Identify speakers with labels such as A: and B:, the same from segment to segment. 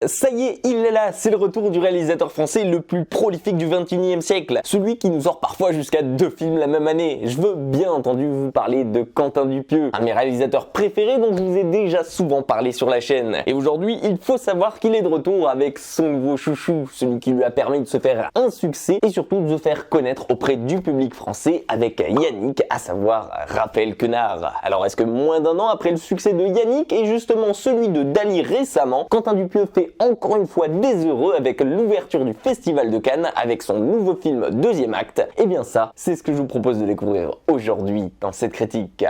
A: Ça y est, il est là, c'est le retour du réalisateur français le plus prolifique du 21e siècle, celui qui nous sort parfois jusqu'à 2 films la même année. Je veux bien entendu vous parler de Quentin Dupieux, un de mes réalisateurs préférés dont je vous ai déjà souvent parlé sur la chaîne. Et aujourd'hui, il faut savoir qu'il est de retour avec son nouveau chouchou, celui qui lui a permis de se faire un succès et surtout de se faire connaître auprès du public français avec Yannick, à savoir Raphaël Quenard. Alors est-ce que moins d'un an après le succès de Yannick et justement celui de Dali récemment, Quentin Dupieux fait encore une fois des heureux avec l'ouverture du Festival de Cannes avec son nouveau film Deuxième Acte? Et bien ça, c'est ce que je vous propose de découvrir aujourd'hui dans cette critique.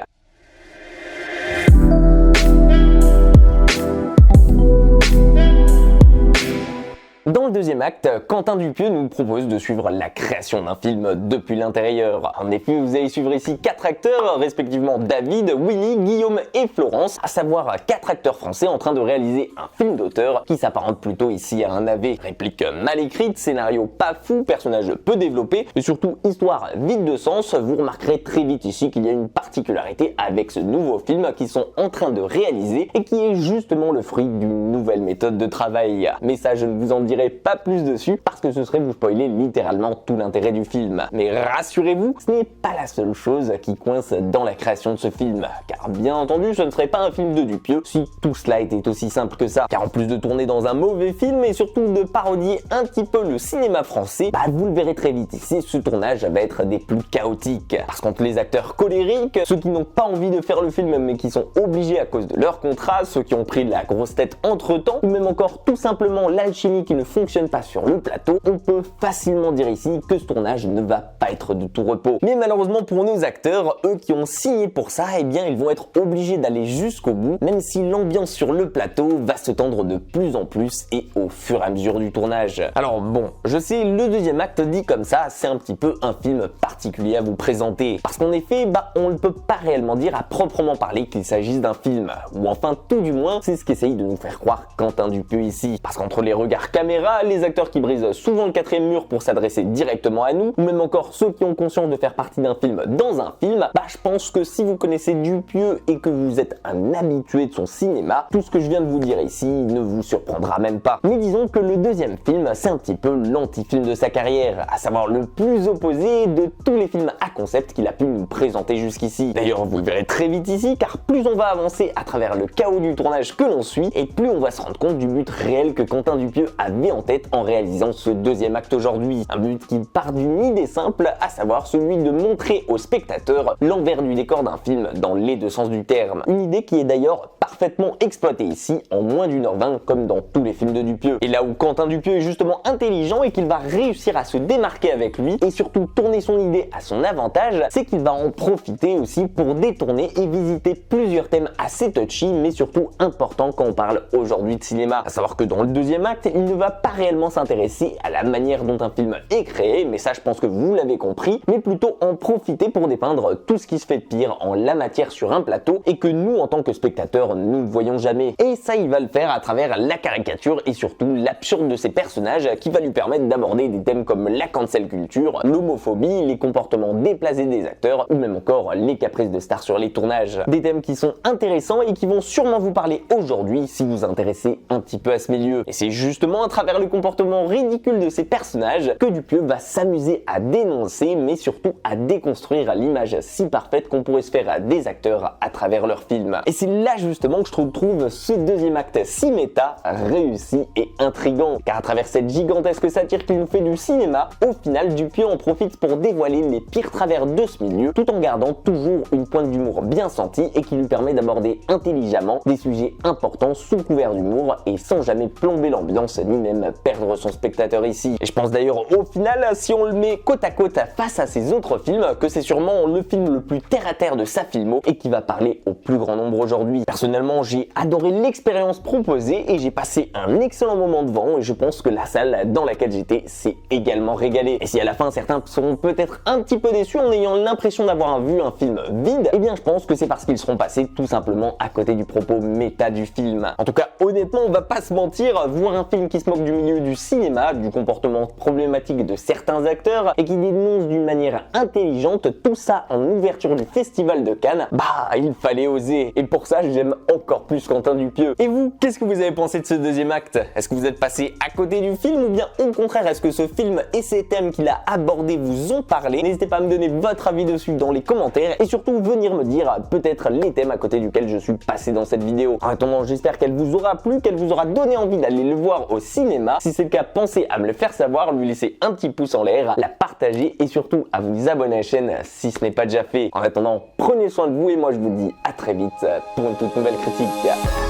A: Dans le deuxième acte, Quentin Dupieux nous propose de suivre la création d'un film depuis l'intérieur. En effet, vous allez suivre ici 4 acteurs, respectivement David, Willy, Guillaume et Florence, à savoir 4 acteurs français en train de réaliser un film d'auteur qui s'apparente plutôt ici à un AV. Réplique mal écrite, scénario pas fou, personnage peu développé, et surtout histoire vide de sens. Vous remarquerez très vite ici qu'il y a une particularité avec ce nouveau film qu'ils sont en train de réaliser et qui est justement le fruit d'une nouvelle méthode de travail. Mais ça, je ne vous en dirai pas plus dessus parce que ce serait vous spoiler littéralement tout l'intérêt du film. Mais rassurez-vous, ce n'est pas la seule chose qui coince dans la création de ce film, car bien entendu ce ne serait pas un film de Dupieux si tout cela était aussi simple que ça. Car en plus de tourner dans un mauvais film et surtout de parodier un petit peu le cinéma français, vous le verrez très vite ici, ce tournage va être des plus chaotiques. Parce qu'entre les acteurs colériques, ceux qui n'ont pas envie de faire le film mais qui sont obligés à cause de leur contrat, ceux qui ont pris de la grosse tête entre temps, ou même encore tout simplement l'alchimie qui ne fonctionne pas sur le plateau, on peut facilement dire ici que ce tournage ne va pas être de tout repos. Mais malheureusement pour nos acteurs, eux qui ont signé pour ça, eh bien ils vont être obligés d'aller jusqu'au bout, même si l'ambiance sur le plateau va se tendre de plus en plus et au fur et à mesure du tournage. Alors bon, je sais, le deuxième acte dit comme ça, c'est un petit peu un film particulier à vous présenter. Parce qu'en effet, on ne peut pas réellement dire à proprement parler qu'il s'agisse d'un film. Ou enfin, tout du moins, c'est ce qu'essaye de nous faire croire Quentin Dupieux ici. Parce qu'entre les regards caméra, les acteurs qui brisent souvent le 4e mur pour s'adresser directement à nous, ou même encore ceux qui ont conscience de faire partie d'un film dans un film, je pense que si vous connaissez Dupieux et que vous êtes un habitué de son cinéma, tout ce que je viens de vous dire ici ne vous surprendra même pas. Mais disons que le deuxième film, c'est un petit peu l'anti-film de sa carrière, à savoir le plus opposé de tous les films à concept qu'il a pu nous présenter jusqu'ici. D'ailleurs, vous le verrez très vite ici, car plus on va avancer à travers le chaos du tournage que l'on suit, et plus on va se rendre compte du but réel que Quentin Dupieux avait en tête en réalisant ce deuxième acte aujourd'hui. Un but qui part d'une idée simple, à savoir celui de montrer aux spectateurs l'envers du décor d'un film dans les deux sens du terme. Une idée qui est d'ailleurs parfaitement exploitée ici en moins d'1h20 comme dans tous les films de Dupieux. Et là où Quentin Dupieux est justement intelligent et qu'il va réussir à se démarquer avec lui et surtout tourner son idée à son avantage, c'est qu'il va en profiter aussi pour détourner et visiter plusieurs thèmes assez touchy mais surtout importants quand on parle aujourd'hui de cinéma. À savoir que dans le deuxième acte, il ne va pas réellement s'intéresser à la manière dont un film est créé, mais ça je pense que vous l'avez compris, mais plutôt en profiter pour dépeindre tout ce qui se fait de pire en la matière sur un plateau et que nous en tant que spectateurs nous ne voyons jamais. Et ça il va le faire à travers la caricature et surtout l'absurde de ses personnages qui va lui permettre d'aborder des thèmes comme la cancel culture, l'homophobie, les comportements déplacés des acteurs ou même encore les caprices de stars sur les tournages. Des thèmes qui sont intéressants et qui vont sûrement vous parler aujourd'hui si vous vous intéressez un petit peu à ce milieu. Et c'est justement à travers le comportement ridicule de ces personnages que Dupieux va s'amuser à dénoncer mais surtout à déconstruire l'image si parfaite qu'on pourrait se faire à des acteurs à travers leurs films. Et c'est là justement que je trouve ce deuxième acte si méta, réussi et intrigant, car à travers cette gigantesque satire qu'il nous fait du cinéma, au final Dupieux en profite pour dévoiler les pires travers de ce milieu tout en gardant toujours une pointe d'humour bien sentie et qui lui permet d'aborder intelligemment des sujets importants sous couvert d'humour et sans jamais plomber l'ambiance ni même perdre son spectateur ici. Et je pense d'ailleurs au final, si on le met côte à côte face à ses autres films, que c'est sûrement le film le plus terre à terre de sa filmo et qui va parler au plus grand nombre aujourd'hui. Personnellement, j'ai adoré l'expérience proposée et j'ai passé un excellent moment devant et je pense que la salle dans laquelle j'étais s'est également régalée. Et si à la fin certains seront peut-être un petit peu déçus en ayant l'impression d'avoir vu un film vide, eh bien je pense que c'est parce qu'ils seront passés tout simplement à côté du propos méta du film. En tout cas, honnêtement, on va pas se mentir, voir un film qui se moque du milieu du cinéma, du comportement problématique de certains acteurs et qui dénonce d'une manière intelligente tout ça en ouverture du Festival de Cannes, il fallait oser. Et pour ça, j'aime encore plus Quentin Dupieux. Et vous, qu'est-ce que vous avez pensé de ce deuxième acte? Est-ce que vous êtes passé à côté du film ou bien au contraire, est-ce que ce film et ces thèmes qu'il a abordés vous ont parlé? N'hésitez pas à me donner votre avis dessus dans les commentaires et surtout venir me dire peut-être les thèmes à côté duquel je suis passé dans cette vidéo. En attendant, j'espère qu'elle vous aura plu, qu'elle vous aura donné envie d'aller le voir au cinéma. Si c'est le cas, pensez à me le faire savoir, lui laisser un petit pouce en l'air, la partager et surtout à vous abonner à la chaîne si ce n'est pas déjà fait. En attendant, prenez soin de vous et moi je vous dis à très vite pour une toute nouvelle critique.